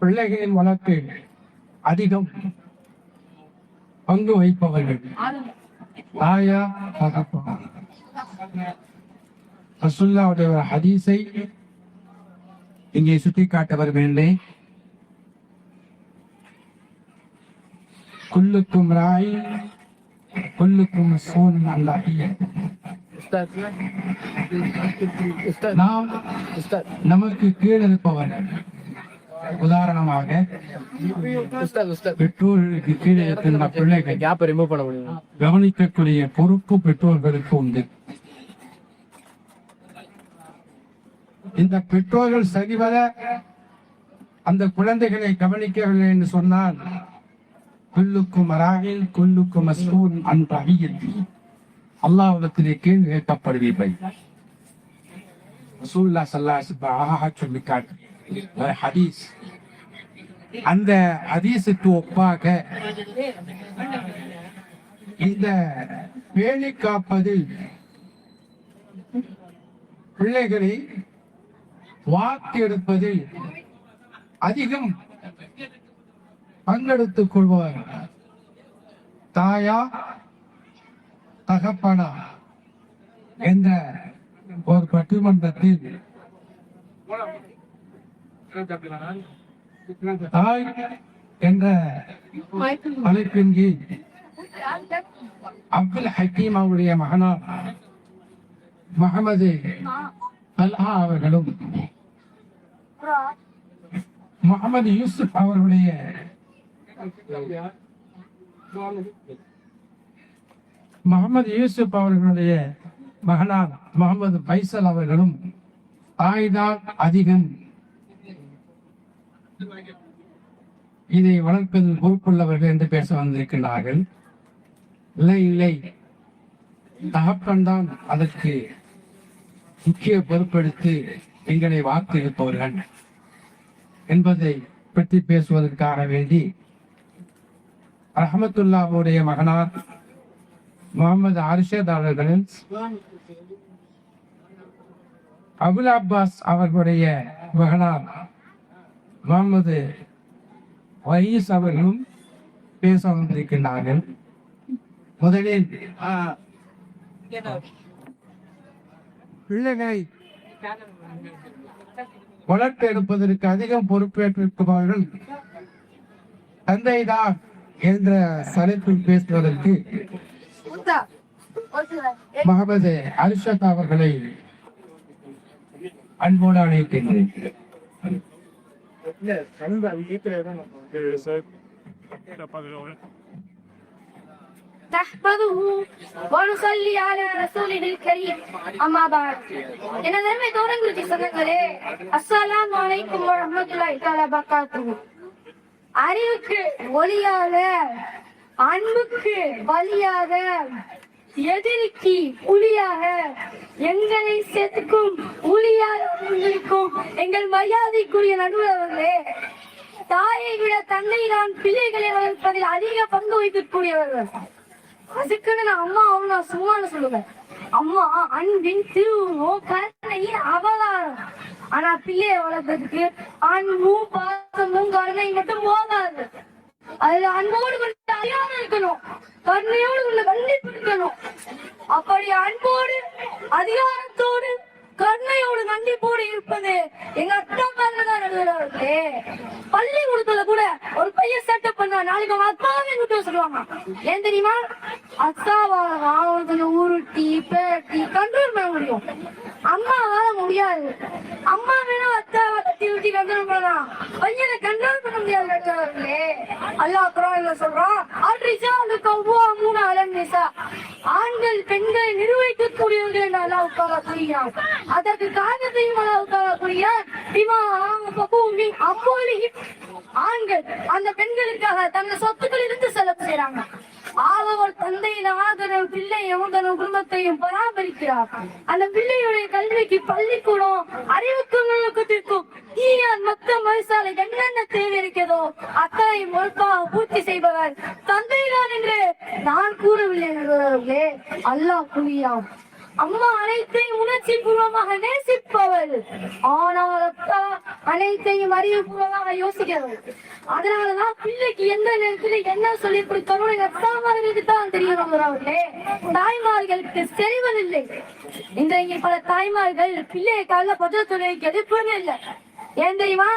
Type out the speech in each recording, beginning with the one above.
பிள்ளைகளின் வளர்ப்பு அதிகம் பங்கு வைப்பவர்கள் தாயா தகப்பா. ரசூலுல்லாஹ்வுடைய ஒரு ஹதீஸை இங்கே சுட்டிக்காட்ட வருகின்றேன். குல்லுக்கும் ராய் குல்லுக்கும் மஸ்ஊலுன் அன் ரஅய்யிஹி. நாம் நமக்கு கீழ் இருப்பவர். உதாரணமாக பெற்றோர்களுக்கு கீழே இருக்கின்ற பிள்ளைகள் கவனிக்கக்கூடிய பொறுப்பு பெற்றோர்களுக்கு உண்டு. இந்த பெற்றோர்கள் சரிவர அந்த குழந்தைகளை கவனிக்கவில்லை என்று சொன்னால் குல்லுக்கும் ராயின் குல்லுக்கும் மஸ்ஊலுன் அன் ரஅய்யிஹி, அல்லாஹ்விடத்திலே கேள்வி கேட்கப்படுவீர்கள். ரசூலுல்லாஹ் ஸல்லல்லாஹு அலைஹி வஸல்லம் சொல்லி காட்டு ஹதீஸ். அந்த ஹதீஸுக்கு ஒப்பாக இந்த பேணி காப்பதில் பிள்ளைகளை வாக்கு எடுப்பதில் அதிகம் பங்கெடுத்துக் கொள்வார் தாயா தகப்பனா என்ற ஒரு பட்டிமன்றத்தில் தாய் என்ற தலைப்பின் கீழ் அப்துல் ஹக்கீம் அவருடைய மகனார் முகமது தல்ஹா அவர்களும் முகமது யூசுப் அவர்களுடைய மகனார் முகமது பைசல் அவர்களும் தாய்தான் அதிகம் இதை வளர்ப்பதில் பொறுப்புள்ளவர்கள் என்று பேச வந்திருக்கிறார்கள். இல்லை, தகப்பன் தான் அதற்கு முக்கிய பொறுப்பெடுத்து எங்களை வாக்கு இருப்பவர்கள் என்பதை பற்றி பேசுவதற்காக வேண்டி ரஹமத்துல்லாஹ்வுடைய மகனார் முகமது அர்ஷத் அவர்கள் அபுல் அப்பாஸ் அவர்களுடைய மகனார் முகமது வயீஸ் அவர்களும் பேச வந்திருக்கின்றார்கள். முதலில் பிள்ளைகளை வளர்ப்பு எடுப்பதற்கு அதிகம் பொறுப்பேற்றிருப்பவர்கள் தந்தைதான் என்ற தலைப்பில் பேசுவதற்கு முகமது அர்ஷத் அவர்களை அன்போடு அழைக்கின்றேன். نحمده ونصلي على رسوله الكريم اما بعد. எனதர்மை தோழர்களுக்கு சொந்தங்களே, அஸ்ஸலாமு அலைக்கும் வரஹ்மத்துல்லாஹி தஆலா வபரகாத்துஹு. அறிவுக்கு ஒளியாக, அன்புக்கு வழியாக, எதிரிக்கு புலியாக, எங்களை சேர்த்துக்கும் புலியாக உங்களுக்கும் எங்கள் மரியாதைக்குரிய நடுவர்களே, தாயை விட தந்தை தான் பிள்ளைகளை வளர்ப்பதில் அதிக பங்கு வைக்கக்கூடியவர்கள். அதுக்குன்னு நான் அம்மா அவனா சும்மான்னு சொல்லுவேன். அம்மா அன்பின் திருவுருவம், கருணையின் அவதாரம். ஆனா பிள்ளையை வளர்ப்பதற்கு அன்பும் பாசமும் கருணை மட்டும் போதாது. அதுல அன்போடு கொண்டு அதிகாரம் இருக்கணும், கருணையோடு கொண்டு கண்டிப்பு இருக்கணும். அப்படி அன்போடு அதிகாரத்தோடு கருணையோடு கண்டிப்போடு இருப்பது எங்க அத்தா தான் நடுவர்களே. பள்ளிக்கூடத்துல கூட ஒரு பையன் செட்டப் பண்ணா நாளைக்கு அவங்க அத்தாவே விட்டு சொல்லுவாங்க. ஏன் தெரியுமா? அத்தாவால அவனுக்கு உருட்டி பேட்டி கண்ட்ரோல் பண்ண முடியும், அம்மாவால முடியாது. அம்மா வேணா அத்தாவை தட்டி விட்டி கண்ட்ரோல் பண்ணலாம், பையனை கண்ட்ரோல் பண்ண முடியாது நடுவர்களே. அல்லாஹ் குர்ஆன்ல சொல்றான், ஆண்கள் பெண்களை நிர்வகிக்கக்கூடியவர்கள் என்று அல்லாஹ் கூறுகிறான். அதற்கு காரணத்தையும் அல்லாஹ் கூறுகிறான். ஆண்கள் அந்த பெண்களுக்காக தங்கள் சொத்துக்கள் இருந்து செலவு செய்யறாங்க. ஆகவர் தந்தையின் ஆதரவு பிள்ளை எவங்களும் குடும்பத்தையும் பராமரிக்கிறார். அந்த பிள்ளையுடைய கல்விக்கு பள்ளிக்கூடம், அறிவுக்கு நுணுக்கத்திற்கும் மொத்த மனுஷாலை என்னென்ன தேவை இருக்கிறதோ அத்தனை பொறுப்பாக பூர்த்தி செய்பவர் தந்தைதான் என்று நான் கூறவில்லை. அல்லாஹ் கூறுகிறான், அம்மா அனைத்தையும் உணர்ச்சி பூர்வமாக நேசிப்பவள், ஆனால் அப்பா அனைத்தையும் அறிவுபூர்வமாக யோசிக்கிறவள். அதனாலதான் பிள்ளைக்கு எந்த நேரத்துல என்ன சொல்லி கொடுக்கணும் எங்க அத்தாமார்களுக்கு தான் தெரியும். அவர்களே, தாய்மார்களுக்கு தெரிவதில்லை. இன்றைக்கு பல தாய்மார்கள் பிள்ளையை கால பதில் துறைக்கு எதிர்ப்புமே இல்லை. ஏன் தெரியுமா?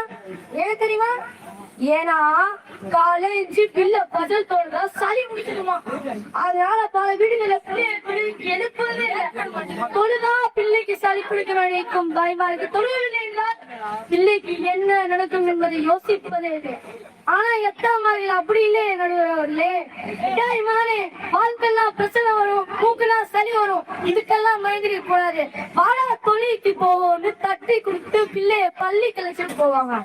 ஏன்னா காலேஜ் பிள்ளை பதில் தோன்றா சளி முடிச்சிடுமா. அதனால பல வீடுகளை பிள்ளைகளுக்கு எழுப்பதே இல்லை. தொழுதா பிள்ளைக்கு சளி பிடிக்க நினைக்கும் தாய்மாருக்கு தொழுவில்லை என்றால் பிள்ளைக்கு என்ன நடக்கும் என்பதை யோசிப்பதே இல்லை. ஆனா எத்தாமார்கள் அப்படி இல்லையே நடுவர்களே. வாழ்க்கைலாம் பிரச்சனை வரும், மூக்கெல்லாம் சளி வரும், இதுக்கெல்லாம் மயந்திரிக்க கூடாது. வாடா தொழிலுக்கு போவோம்னு தட்டி கொடுத்து பிள்ளைய பள்ளி கழிச்சுட்டு போவாங்க.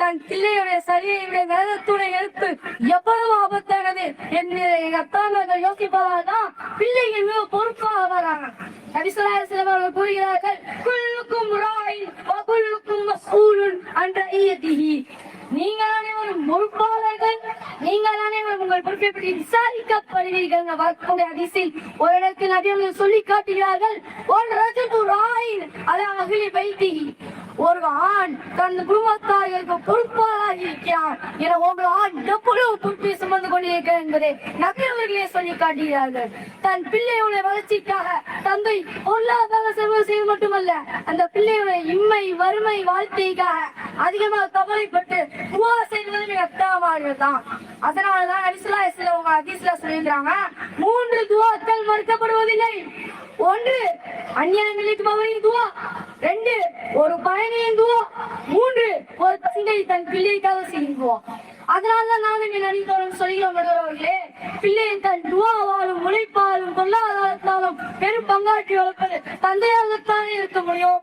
தன் பிள்ளையுடைய சளியை விரதத்துடைய எடுத்து எவ்வளவு ஆபத்தானது என்று எங்க அத்தாமார்கள் யோசிப்பதால்தான் பிள்ளைகள் மிக பொறுப்பாக வராங்க. நபிசல்லாஹு கூறுகிறார்கள், குல்லுக்கும் ராயின் வ குல்லுக்கும் மஸ்ஊலுன் அன் ரஇய்யதிஹி. நீங்கள் அனைவரும் பொறுப்பாளர்கள், நீங்கள் அனைவரும் உங்கள் பொறுப்பை பற்றி விசாரிக்கப்படுவீர்கள். வரக்கூடிய ஹதீஸில் ஒரு இடத்தில் நபிகள் சொல்லி காட்டுகிறார்கள், ஒரு ஆண் தன் குடும்பத்தார்களுக்கு பொறுப்பாளராக இருக்கிறான் என ஒரு ஆண் எவ்வளவு பொறுப்பை சுமந்து கொண்டிருக்கிறார் என்பதை நபியவர்களே சொல்லி காட்டுகிறார்கள். தன் பிள்ளையுடைய வளர்ச்சிக்காக தந்தை பொருளாதார செலவு செய்வது மட்டுமல்ல, அந்த பிள்ளையுடைய இம்மை வறுமை வாழ்க்கைக்காக அதிகமாக கவலைப்பட்டு துவா செய்வது அத்தாமார்கள் தான். அதனாலதான் நபிஸல்லல்லாஹு ஹதீஸ்ல சொல்லியிருக்காங்க, 3 துவாக்கள் மறுக்கப்படுவதில்லை. 1 அந்நியர்களுக்கு பவனின் துவா, 2 ஒரு பயணியின் துவா, 3 ஒரு தந்தை தன் பிள்ளைக்காக செய்யும் துவா. அதனாலதான் நாங்கள் நினைத்தோம் சொல்லிக்கிறோம் நடுவர்களே, பிள்ளையை தன் துவாவாலும் உழைப்பாலும் பொருளாதாரத்தாலும் பெரும் பங்காற்றி வளர்ப்பது தந்தையாகத்தானே இருக்க முடியும்.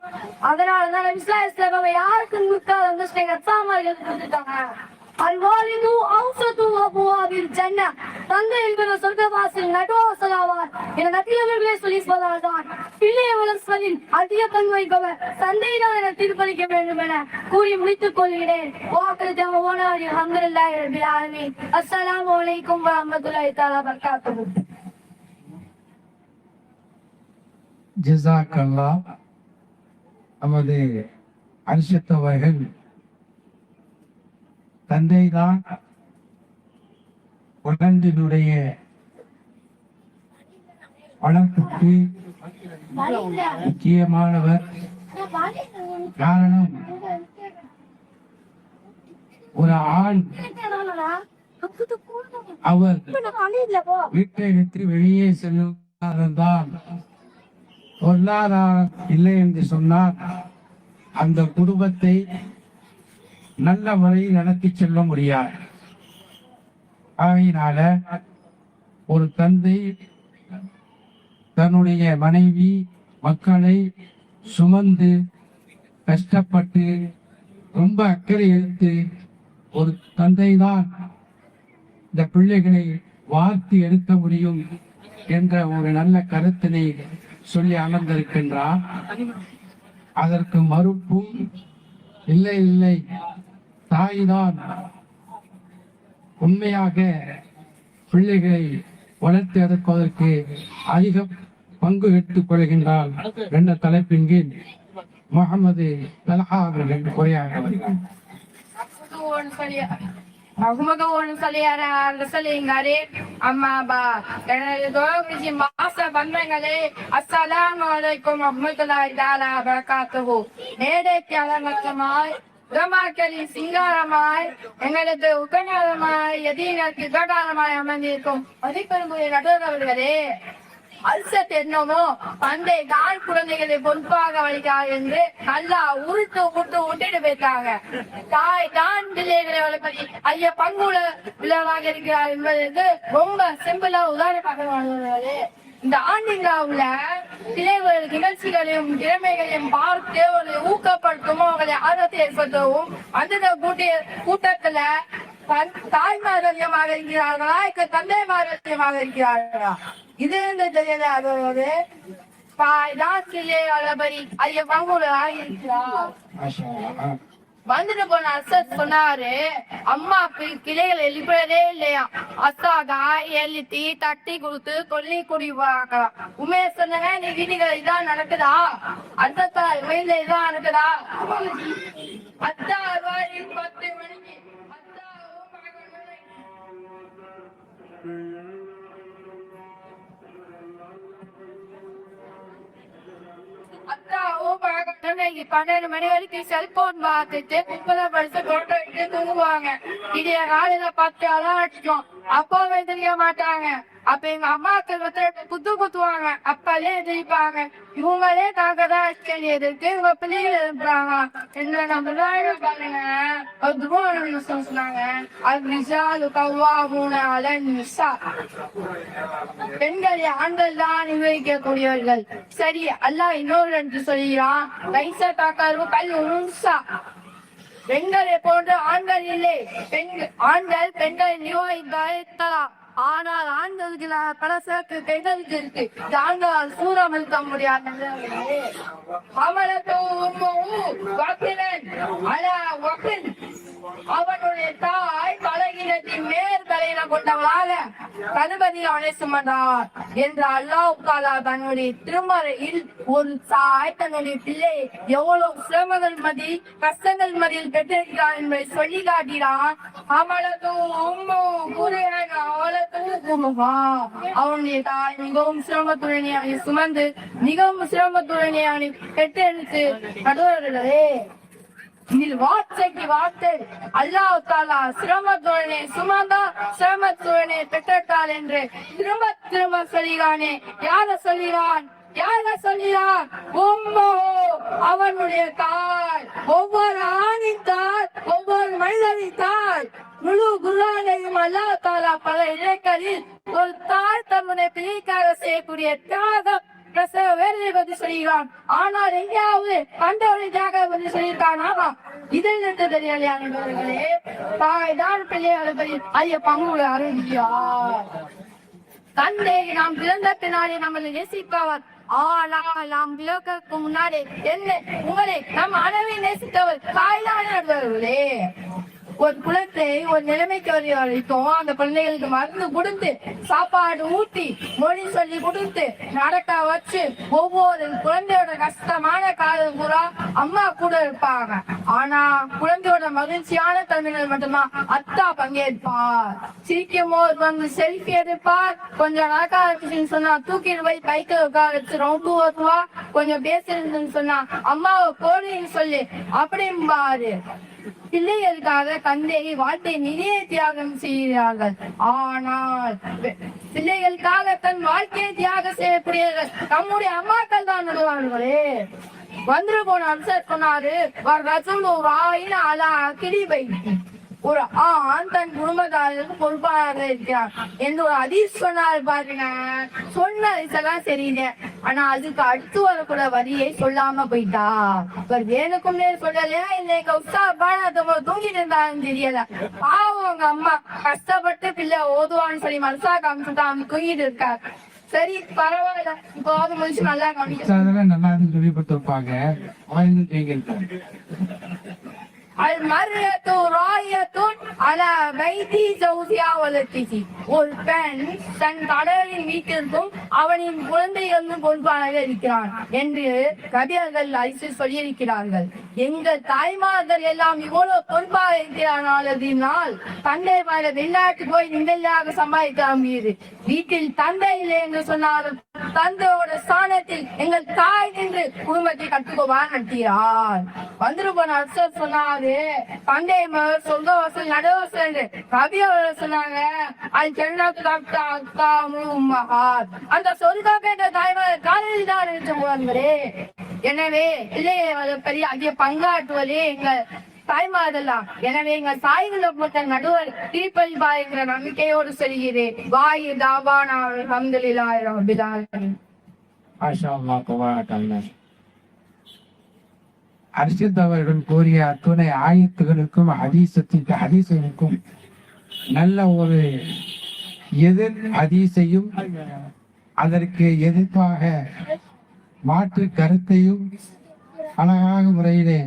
அதனாலதான் நபிஸல்லல்லாஹு யாருக்கு கொடுக்காத அந்த அத்தாமார்களுக்கு கொடுத்துட்டாங்க. அல்வாலிது அவுசது அபுவாபில் ஜன்னah, தந்தை என்பது சொர்க்கவாசல் நடுவாசலாவார் என நபியவர்களே சொல்லியிருப்பதால்தான் பிள்ளையை வளர்ப்பதில் அதிக பங்கு வைப்பவர் தந்தைதான் என தீர்ப்பளிக்க வேண்டும் என கூறி முடித்துக் கொள்கிறேன். அஸ்ஸலாமு அலைக்கும் வரஹ்மத்துல்லாஹி தஆலா வபரகாத்துஹு. ஜஸாக்கல்லாஹ். நமது அரிஷத்தவர்கள் தந்தைதான் குழந்தையினுடைய வளர்ப்புக்கு முக்கியமானவர். காரணம், ஒரு ஆண் அவர் வீட்டை விட்டு வெளியே செல்லுவதால் பொருளாதாரம் இல்லை என்று சொன்னால் அந்த குடும்பத்தை நல்ல முறையில் நடத்தி செல்ல முடியாது. ஆகையினால ஒரு தந்தை தன்னுடைய மனைவி மக்களை சுமந்து கஷ்டப்பட்டு ரொம்ப அக்கறை எடுத்து ஒரு தந்தை தான் இந்த பிள்ளைகளை வார்த்து எடுக்க முடியும் என்ற ஒரு நல்ல கருத்தினை சொல்லி அமர்ந்திருக்கின்றார். அதற்கு மறுப்பும் இல்லை, தாய்தான் உண்மையாக பிள்ளைகளை வளர்த்து எடுப்பதற்கு அதிக பங்கு எடுத்துக் கொள்கின்றார் என்ற தலைப்பின் கீழ் முகமது தல்ஹா அவர்கள் உரையாக அஸ்ஸலாமு அலைக்கும் வரஹ்மத்துல்லாஹி தஆலா வபரகாத்துஹு. சிங்காரமாய் எங்களது உபநலமாய் எதிர்க்கு உபகாரமாய் அமர்ந்திருக்கும் மதிப்பெரும்புடைய நடுவர்களே, அல்சத் என்னமோ பண்டைய கால் குழந்தைகளை பொறுப்பாக வலிக்காக என்று நல்லா விட்டுட்டு போயிட்டாங்க. தாய் தான் பிள்ளைகளை வளர்ப்பதி ஐயா பங்குல விழாவாக இருக்கிறார் என்பதற்கு ரொம்ப சிம்பிளா உதாரணமாக இந்த ஆண்டிங்காவுல பிள்ளைகள் நிகழ்ச்சிகளையும் திறமைகளையும் பார்த்து அவர்களை ஊக்கப்படுத்தவும் அவர்களை ஆர்வத்தை ஏற்படுத்தவும் அந்த கூட்டத்துல தாய்மாரதியமாக இருக்கிறார்களா தந்தைமாரதியமாக இருக்கிறார்களா இது தெரியல. அதாவது தாய் தான் பிள்ளை வளர்ப்பதி ஐயா பங்குல இருக்கிறார். வந்துட்டு போன அசத் சொன்னாரு, அம்மா கிளைகள் எழுப்புறதே இல்லையா, அசாதா எழுத்தி தட்டி கொடுத்து கொல்லி குடிவாங்க. உண்மையை சொன்ன நீ வீடுகள் இதான் நடக்குதா, அத்தா வீட்டுல இதான் நடக்குதா? அத்தா 10 மணிக்கு அத்தாவும் 12 மணி வரைக்கும் செல்போன் பார்த்துட்டு 30 வருஷம் போட்டோ எடுத்து தூங்குவாங்க. இதைய காலையில 10 அலாம் அடிச்சோம், அப்பாவே தெரிய மாட்டாங்க. அப்ப எங்க அம்மாக்கள் குத்துவாங்க, அப்பாலே எதிர்ப்பாங்க. இவங்களே தாக்கதான் எதிர்த்து இவங்க பிள்ளைகள் எழுப்புறாங்க. என்ன நம்ம பாருங்க, சொன்னாங்க பெண்கள் ஆண்கள் தான் நிர்வகிக்கக்கூடியவர்கள். சரி, அல்லாஹ் இன்னொரு என்று சொல்கிறான், லைசா தாக்காரு கல் உன்சா, பெண்களை போன்று ஆண்கள் இல்லை, ஆண்கள் பெண்களை நிர்வகிக்கலாம். ஆனால் ஆண்களுக்கு பல சிறப்பு பெண்களுக்கு இருக்கு, ஆண்களால் சூறாமல் தர முடியாது. அவனுடைய தாய் பலகீனத்தின் மேற்கலையில கொண்டவளாக தளபதி அவனை சுமந்தார் என்று அல்லாஹ் தாலா தன்னுடைய திருமறையில் ஒரு தாய் தன்னுடைய பிள்ளை எவ்வளவு சிரமங்கள் மதி கஷ்டங்கள் மதியில் பெற்றிருக்கிறார் என்பதை சொல்லி காட்டினான். அவனுடைய தாய் மிகவும் சிரமத்துடனே அவனை சுமந்து மிகவும் சிரமத்துடனே அவனை பெற்றெடுத்து நடுவர்களே, இதில் வார்த்தைக்கு வார்த்தை அல்லாஹ் தாலா சிரமத்துடனே சுமந்தா சிரமத்துடனே பெற்றாள் என்று திரும்ப சொல்கிறானே. யார சொல்கிறான்? அவனுடைய தாய், ஒவ்வொரு ஆணின் தாய், ஒவ்வொரு மனிதனின் தாய். முழு குர்ஆனையும் அல்லாஹ் தாலா பல இலக்கில் ஒரு தாய் தன்னுடைய பிள்ளைக்காக செய்யக்கூடிய தியாகம் பிரசவ வேலையை பற்றி சொல்கிறான். ஆனால் எங்கேயாவது பண்டவரை தியாகம் பற்றி சொல்லியிருக்கானா? இதில் இருந்து தெரியலையா நண்பர்களே? தாய் தான் பிள்ளைகளை பற்றி ஐய பங்குகளை அறிவியா? தந்தை நாம் பிறந்த பின்னாடி நம்மளை நேசிப்பவர், ஆனால் நாம் பிறக்க முன்னாடி என்ன உங்களை நம் அளவை நேசித்தவர் தாய்தான் நண்பர்களே. ஒரு குழந்தை ஒரு நிலைமைக்கு வரைக்கும் அந்த குழந்தைகளுக்கு மருந்து கொடுத்து சாப்பாடு ஊட்டி மொழி சொல்லி கொடுத்து நடக்க வச்சு ஒவ்வொரு குழந்தையோட கஷ்டமான காலம் பூரா அம்மா கூட இருப்பாங்க. ஆனா குழந்தையோட மகிழ்ச்சியான தன்மைகள் மட்டும்தான் அத்தா பங்கேற்பார். சிரிக்கும் போது வந்து செல்ஃபி எடுப்பார். கொஞ்சம் நடக்க ஆரம்பிச்சுன்னு சொன்னா தூக்கிட்டு போய் பைக்கில் உட்கார வச்சு ரொம்ப ஓட்டுவா. கொஞ்சம் பேசுறதுன்னு சொன்னா அம்மாவை போடுன்னு சொல்லி அப்படிம்பாரு. பிள்ளைகளுக்காக தந்தை வாழ்க்கை நிறைய தியாகம் செய்கிறார்கள். ஆனால் பிள்ளைகளுக்காக தன் வாழ்க்கையை தியாகம் செய்யக்கூடியவர்கள் நம்முடைய அம்மாக்கள் தான் நடுவார்களே. வந்துரு போன அம்சர் சொன்னாரு, ஒரு ஆண் தன் குடும்பத்தாருக்கு பொறுப்பாக இருக்கிறார் என்று ஒரு ஹதீஸ் சொன்னார் பாருங்க. சொன்ன ஹதீஸெல்லாம் சரிங்க, ஆனா அதுக்கு அடுத்து வரக்கூட வரியை சொல்லாம போயிட்டா. இவர் வேணுக்கும் சொல்லலையா இல்லைங்க உற்சாகமான தூங்கிட்டு இருந்தாலும் தெரியல. பாவம் அவங்க அம்மா கஷ்டப்பட்டு பிள்ளை ஓதுவான்னு சொல்லி மனசா காமிச்சுட்டா அவன் தூங்கிட்டு இருக்காரு. சரி பரவாயில்ல, இப்போ முடிச்சு நல்லா கவனிக்க நல்லா சொல்லிப்பட்டிருப்பாங்க. ஒரு பெண் தன் கடவுளின் வீட்டிற்கும் அவனின் குழந்தைகளும் பொறுப்பாக இருக்கிறான் என்று கவியர்கள் அறிந்து சொல்லியிருக்கிறார்கள். எங்கள் தாய்மார்கள் எல்லாம் இவ்வளவு பொறுப்பாக இருக்கிறார்கள். தந்தை மேல வெளிநாட்டு போய் நிம்மதியாக சம்பாதிக்க முடியுது. வீட்டில் தந்தை இல்லை என்று சொன்னாலும் தந்தையோட ஸ்தானத்தில் எங்கள் தாய் நின்று குடும்பத்தை கட்டுக்கோவா நடத்தினார். வந்துட்டு போன அர்த்தம் சொன்னாரு, தந்தை சொந்த வசல் நடுவசல் என்று கவி அவர்கள் சொன்னாங்க. அது அந்த சொந்த தாய்மார் காலையில் தான் இருக்கிறே. எனவே பிள்ளைகளை பெரிய அதிக பங்காற்றுவதே எங்கள் தாய்மாரெல்லாம். எனவே எங்கள் தாய்களை நடுவர் தீர்ப்பளிப்பா என்ற நம்பிக்கையோடு சொல்கிறேன். வாயு தாபானா அல்ஹம்துலில்லாஹி ரப்பில் ஆலமீன். அர்ஷத் அவர்கள் கூறிய அத்துணை ஆயத்துகளுக்கும் ஹதீஸுக்கும் நல்ல ஒரு எதிர் ஹதீஸையும் அதற்கு எதிர்ப்பாக மாற்று கருத்தையும் அழகாக முறையிலே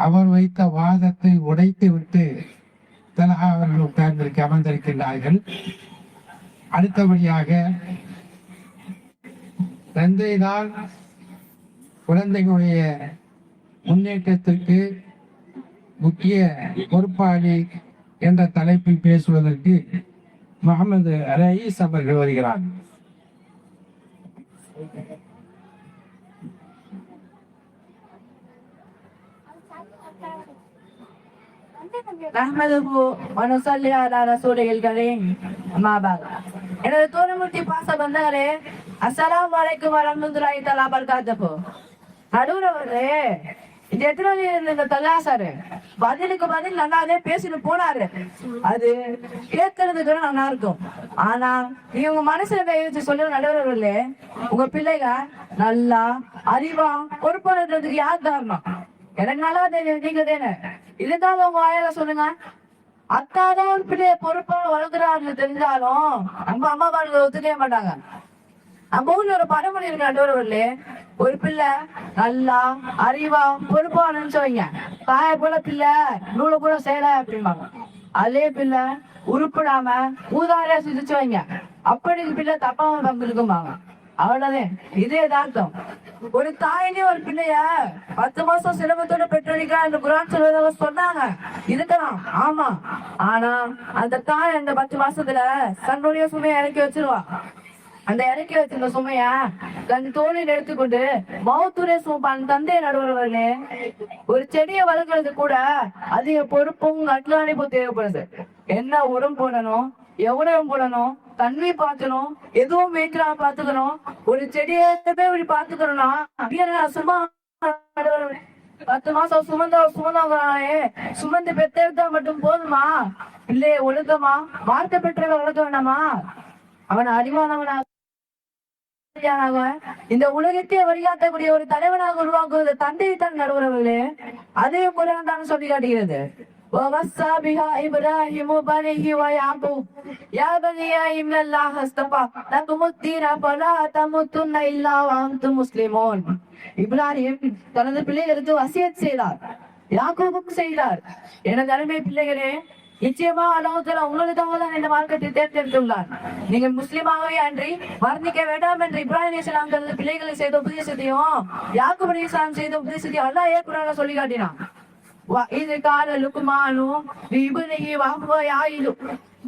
அவர் வைத்த வாதத்தை உடைத்து விட்டு தலஹா அவர்கள் உட்கார்ந்திருக்க அமர்ந்திருக்கின்றார்கள். அடுத்தபடியாக தந்தைதான் குழந்தைகளுடைய முன்னேற்றத்திற்கு முக்கிய பொறுப்பாளி என்ற தலைப்பில் பேசுவதற்கு முகமது ரயீஸ் அவர்கள் வருகிறார். எனது தோழமூர்த்தி பாச வந்தாரே, அஸ்ஸலாமு அலைக்கும் வரஹ்மத்துல்லாஹி தஆலா பரகாத்துஹு. நடுவரே, இந்த எத்தனை இந்த தல்லாசாரு பதிலுக்கு பதில் நல்லாவே பேசிட்டு போனாரு. அது கேட்கறதுக்கு நல்லா இருக்கும். ஆனா நீ உங்க மனசுல வச்சு சொல்ல நடுவர்களே, உங்க பிள்ளைங்க நல்லா அறிவா பொறுப்பாடுறதுக்கு யார் காரணம்? எனக்கு நல்லா தெரியும், நீங்க தானே. இதுதான் உங்க வாயால சொல்லுங்க. அத்தாதான் ஒரு பிள்ளைய பொறுப்பா வளர்க்குறாருன்னு தெரிஞ்சாலும் நம்ம அம்மா பாருங்க ஒத்துக்கவே மாட்டாங்க. நம்ம ஊர்ல ஒரு பழமொழி இருக்கு நடுவர்களே, ஒரு பிள்ளை நல்லா அறிவா பொறுப்பா நினைச்சவங்க தாய போல பிள்ளை நூலை கூட செய்யல அப்படிம்பாங்க. அதே பிள்ளை உருப்பிடாம ஊதாரியா சிரிச்சவங்க அப்படி பிள்ளை தப்பாம பங்கு இருக்கும்பாங்க. அவ்வளவுதான், இதே யதார்த்தம். ஒரு தாயினே ஒரு பிள்ளைய 10 மாசம் சிரமத்தோட பெற்றோடிக்கா அந்த குரான் சொல்றத சொன்னாங்க, இருக்கலாம். ஆமா, ஆனா அந்த தாய் அந்த 10 மாசத்துல தன்னுடைய சுமையை இறக்கி வச்சிருவா. அந்த இறக்கி வச்சிருந்த சுமைய தன் தோளில் எடுத்துக்கொண்டு மௌத்துரை சுமப்பான் தந்தை நடுவர்களே. ஒரு செடியை வளர்க்கறது கூட அதிக பொறுப்பும் அட்லாணிப்பும் தேவைப்படுது. என்ன உரம் போடணும், எவ்வளவு போடணும், தண்ணி பாத்துக்கணும், எதுவும் மேய்க்கிறா பாத்துக்கணும். ஒரு செடியை இப்படி பாத்துக்கணும்னா சும்மா 10 மாசம் சுமந்தவங்களே சுமந்து பெற்றெடுத்தா மட்டும் போதுமா? இல்லையே ஒழுக்கமா வார்த்தை பெற்றவங்க வளர்க்க வேண்டாமா? அவன் அறிவானவனா இந்த உலகத்தை வழிகாட்டக்கூடிய ஒரு தலைவனாக உருவாக்குவது தந்தை தான் நடுவர்களே. அதே போல தான் சொல்லி காட்டுகிறது. இப்ராஹிம் பனிஹி வ யாக்கூப் யா பனிய இன்னல்லாஹ் அஸ்தஃபா லகுமுத்தீன ஃபலா தமுத்துன்ன இல்லா வ அன்தும் முஸ்லிமூன். இப்ராஹிம் தனது பிள்ளைகளுக்கு வசியத் செய்தார், யாக்கூபுக்கு செய்தார். எனது அருமை பிள்ளைகளே, நிச்சயமா அல்லாஹ் உங்களுக்காக தான் இந்த மார்க்கத்தை தேர்ந்தெடுத்துள்ளார். நீங்கள் முஸ்லிமாகவே அன்றி மரணிக்க வேண்டாம் என்று இப்ராஹிம் அலைஹிஸ்ஸலாம் தனது பிள்ளைகளை செய்த உபதேசத்தையும் யாக்கூப் அலைஹிஸ்ஸலாம் செய்த உபதேசத்தையும் அல்லாஹ் குர்ஆன்ல சொல்லி காட்டினான். இது கால லுக்மானு இப்னிஹி வஹுவ யாயிலு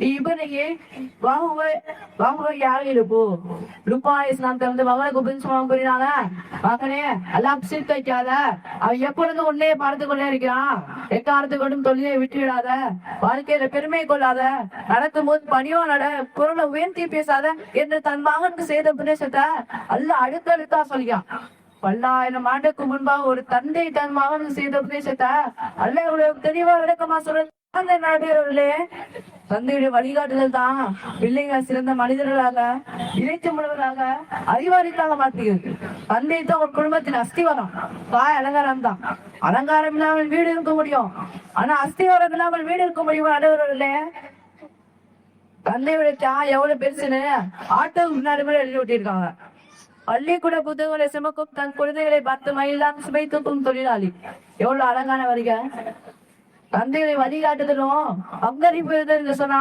இப்னிஹி வஹுவ யாயிலு. லுக்மான் அலைஹிஸ்ஸலாம் தனது மகனுக்கு உபதேசம் புரியாங்க, மகனே அல்லாஹ் சிரிக்க வைக்காத, அவன் எப்பொழுதும் உன்னையே பார்த்து கொண்டே இருக்கிறான். எக்காரத்துக்கொண்டும் தொழிலை விட்டுவிடாத, வாழ்க்கையில பெருமை கொள்ளாத, நடக்கும் போது பணியோ நட, குரலை உயர்த்தி பேசாத என்று தன் மகனுக்கு செய்த உபதேசத்தை அல்லாஹ் அடுத்தடுத்தா சொல்லியான். 1000 ஆண்டுக்கு முன்பாக ஒரு தந்தை தன் மகனுக்கு செய்த உபதேசத்தை அல்லாஹ் இவ்வளவு தெளிவா விளக்கமா சொல்றது. தந்தையுடைய வழிகாட்டுதல் தான் பிள்ளைகள் சிறந்த மனிதர்களாக, இறைச்சி முழுவதாக, அறிவாளிக்காக மாற்றுகிறது. தந்தை தான் ஒரு குடும்பத்தின் அஸ்திவாரம். தாய் அலங்காரம் தான். அலங்காரம் இல்லாமல் வீடு இருக்க முடியும், ஆனா அஸ்திவாரம் இல்லாமல் வீடு இருக்க முடியுமா? அடைவர்களே, தந்தையுடைய தாய் எவ்வளவு பெருசுன்னு ஆட்டோவுக்கு முன்னாடி கூட எழுதி விட்டிருக்காங்க. பள்ளிக்கூட புத்தகங்களை சுமக்கும் தன் குழந்தைகளை பார்த்து மயிலான் சுமை தூக்கும் தொழிலாளி. எவ்வளவு அழகான வருக. தந்தைகளை வழிகாட்டுதலும் பங்களிப்பு சொன்னா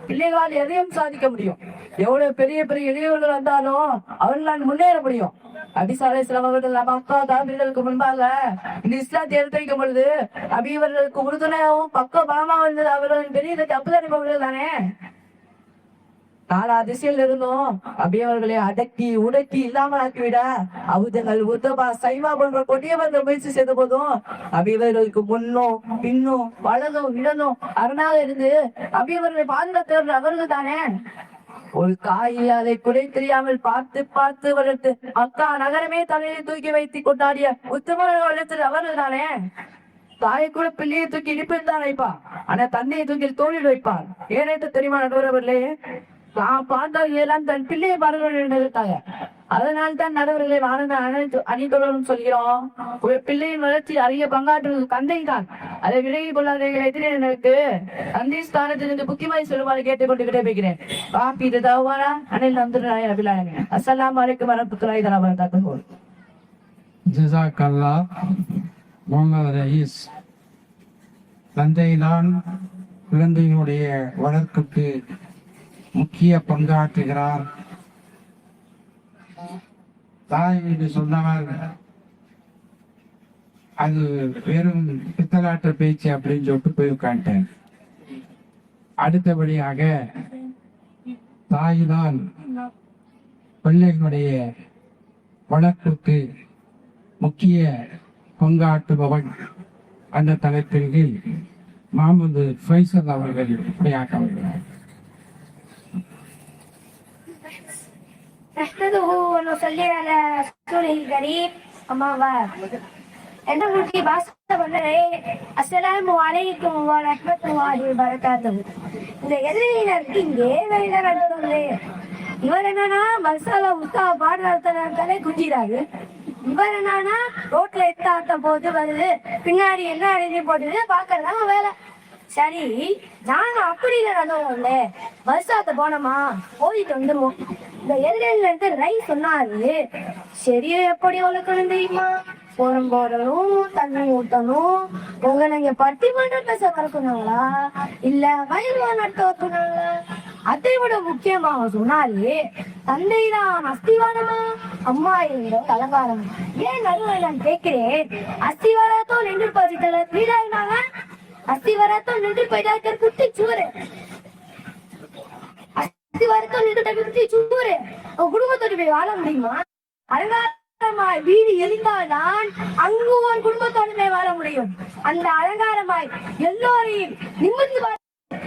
பிள்ளைகளால் எதையும் சாதிக்க முடியும். எவ்வளவு பெரிய பெரிய இளைஞர்கள் வந்தாலும் அவர்களால் முன்னேற முடியும். அபிசாலை சிலவர்கள் மக்கா தாபிகளுக்கு முன்பாக இந்த இஸ்லாத்தை எடுத்து வைக்கும் பொழுது அபிவர்களுக்கு உறுதுணையாகவும் பக்க பலமாக இருந்தது அவர்களின் பெரிய தப்பு அறிபவர்கள் தானே. 4 திசையில் இருந்தும் அபியவர்களை அடக்கி உடக்கி இல்லாமல் ஆக்கிவிட அவுதங்கள் உத்தபா சைமா போன்ற கொடியவர்கள் முயற்சி செய்த போதும் அபியவர்களுக்கு முன்னும் பின்னும் வலதும் இடனும் அரணாக இருந்து அபியவர்களை பாதுகாத்தவர்கள் அவர்கள் தானே. ஒரு காயை அதை குறை தெரியாமல் பார்த்து பார்த்து வளர்த்து மக்கா நகரமே தலையை தூக்கி வைத்து கொண்டாடிய உத்தமர்கள் வளர்த்தது அவர்கள் தானே. தாயை கூட பிள்ளையை தூக்கி இடுப்பில் தான் வைப்பார், ஆனா தந்தையை தூக்கி தோளில் வைப்பார். ஏனைத்து தெரியுமா நடுவர்களே, நான் பார்த்தால் எல்லாம் தன் பிள்ளையை பாருங்கள் இருக்காங்க. அதனால் தான் நடுவர்களை வாழ்ந்த அணிதொடரும் சொல்கிறோம். ஒரு பிள்ளையின் வளர்ச்சி அறிய பங்காற்றுவது தந்தை தான். அதை விலகி கொள்ளாதவர்கள் எதிரினருக்கு தந்தை ஸ்தானத்திலிருந்து புத்திமதி சொல்லுமாறு கேட்டுக்கொண்டு விடைபெறுகிறேன். பாப்பி தவானா அனில் நந்துராய் அபிலாங்க. அஸ்ஸலாமு அலைக்கும் வரஹ்மத்துல்லாஹி வபரகாத்துஹு. ஜஸாக்கல்லாஹ் முகமது ரயீஸ் தந்தைதான் குழந்தையினுடைய வளர்ப்புக்கு முக்கிய பங்காற்றுகிறார். தாய் என்று சொன்னவர் அது வெறும் பித்தலாட்ட பேச்சு அப்படின்னு சொல்லிட்டு போய் உட்காந்துட்டேன். அடுத்தபடியாக தாய்தான் பிள்ளைகளுடைய வளர்ப்புக்கு முக்கிய பங்காற்றுபவன். அந்த தலைப்பின் கீழ் முகமது ஃபைசல் அவர்கள் உரையாற்ற வருகிறார். نحمده ونصلي على رسوله الكريم أما بعد. என்ன முக்கிய பாச பண்ணரே, அஸ்ஸலாமு அலைக்கும் வ ரஹ்மத்துல்லாஹி வ பரகாத்துஹு. இந்த எதிரியினர் இங்கே வேலை நடந்தது. இவர் என்னன்னா மசாலா உத்தா பாடுறாரு குஞ்சிறாரு. இவர் என்னன்னா ரோட்ல எத்தாட்ட போது வருது, பின்னாடி என்ன எழுதி போட்டுது பாக்குறதா வேலை. சரி, நாங்க அப்படி நடந்தோம்ல, பஸ்ஸாத்த போனோமா போயிட்டு வந்துருவோம். இந்த எதிரில இருந்து ரை சொன்னாரு, சரியா எப்படி வளர்க்கணும் தெரியுமா? போறணும், தண்ணி ஊத்தணும். உங்க நீங்க பட்டிமன்றம் பேச வளர்க்கணுங்களா இல்ல வயல்வா நடத்த வைக்கணுங்களா? அதை விட முக்கியமாக சொன்னாரு, தந்தைதான் அஸ்திவாரமா அம்மா என்ற அலங்காரம். ஏன் நடுவில் நான் கேட்கிறேன், அஸ்திவாரத்தோ நின்று பறித்தல வீடாயினாங்க, அஸ்திவாரத்தோ நின்று போயிட்டாக்க குட்டி சூறு, அஸ்திவாரத்தோ நின்று குட்டி சூறு. உங்க குடும்பத்தோடு போய் வாழ முடியுமா? அலங்காரமாய் வீடு எரிந்தால்தான் அங்கு ஒரு குடும்பத்தோடு வாழ முடியும். அந்த அலங்காரமாய் எல்லோரையும் நிமிர்ந்து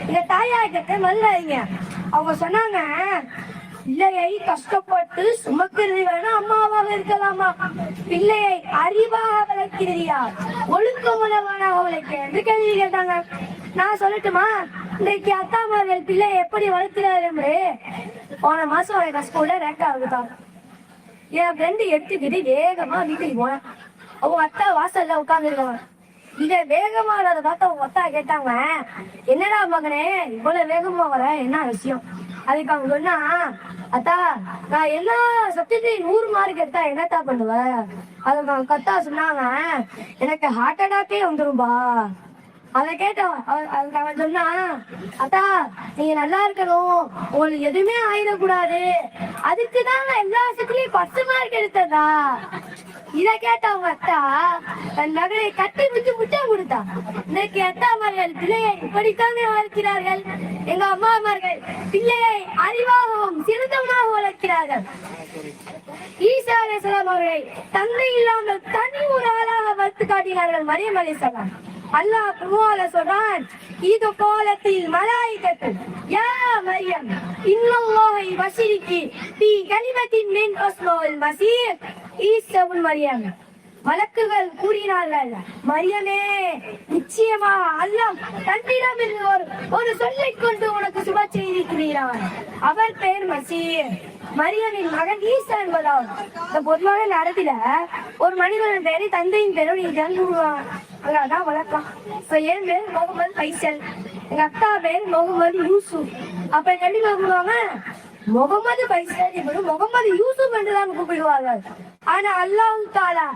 எங்க தாயாக்கிட்ட வல்லாதீங்க. அவங்க சொன்னாங்க, பிள்ளையை கஷ்டப்பட்டு சுமக்கிறது வேணா அம்மாவாக இருக்கலாமா, பிள்ளையை அறிவாக வளர்க்கிறீயா, ஒழுக்கமுள்ளவனாக வளர்க்க என்று கேள்வி கேட்டாங்க. நான் சொல்லட்டுமா, இன்னைக்கு அத்தாமார்கள் பிள்ளையை எப்படி வளர்க்கிறாரு? போன மாசம் எங்க ஸ்கூல்ல ரேங்க் ஆகுதான். என் ஃப்ரெண்டு எடுத்துக்கிட்டு வேகமா வீட்டுக்கு போனேன். அவங்க அத்தா வாசல்ல உட்கார்ந்துருக்காங்க. இத வேகமா அதை பார்த்து அவங்க அத்தா கேட்டாங்க, என்னடா மகனே இவ்வளவு வேகமா வர, என்ன விஷயம்? அதுக்கு அவங்க சொன்னா, அத்தா நான் எல்லா சப்ஜெக்ட்லயும் 100 மார்க் எடுத்தா என்னத்தா பண்ணுவேன்? அதுக்கு அவங்க அத்தா சொன்னாங்க, எனக்கு ஹார்ட் அட்டாக்கே வந்துரும்பா. அதை கேட்டோம். அதுக்கு அவன் சொன்னா, அத்தா நீங்க நல்லா இருக்கணும், உங்களுக்கு எதுவுமே ஆயிடக்கூடாது, அதுக்குதான் நான் எல்லா சப்ஜெக்ட்லயும் 10 மார்க் எடுத்ததா. இத கேட்டவங்க அத்தா தன் மகனை கட்டி விட்டு முட்டை கொடுத்தா. இன்னைக்கு அத்தாமார்கள் பிள்ளையை இப்படித்தானே வளர்க்கிறார்கள். எங்க அம்மாமார்கள் பிள்ளையை அறிவாகவும் சிறந்தவனாக வளர்க்கிறார்கள். ஈசா அலைஹிஸ்ஸலாம் அவர்களை தந்தை இல்லாமல் தனி ஒரு ஆளாக வளர்த்து காட்டினார்கள் மரியம் அலைஹிஸ்ஸலாம். அல்லாஹ் குர்ஆன்ல சொல்றான், இது காலத்தில் மலாயிகத்து யா மரியம் இன்னல்லாஹு யபஷிருகி பி கலிமத்தின் மின் இஸ்முல் மஸீஹ் ஈசா இப்னு மரியம். மலக்குகள் கூறினார்கள், மரியமே நிச்சயமா அல்லாஹ் தன்னிடமிருந்து ஒரு சொல்லை கொண்டு உனக்கு சுப செய்திருக்கிறான். அவர் பெயர் மசீஹ், மரியமின் மகன் ஈசா என்பதால். இந்த பொதுவாக நடத்தில ஒரு மனிதனின் பெயரை தந்தையின் பேரோடு கூடுவாங்க, அதான் வழக்கம். இப்ப என் பேர் முகமது ஃபைசல், எங்க அத்தா பேர் முகமது யூசுப். அப்ப கண்டிப்பா கூடுவாங்க முகமது ஃபைசல் இப்படி முகமது யூசுப் என்றுதான் கூப்பிடுவார்கள். ஆனா அல்லாஹ் தஆலா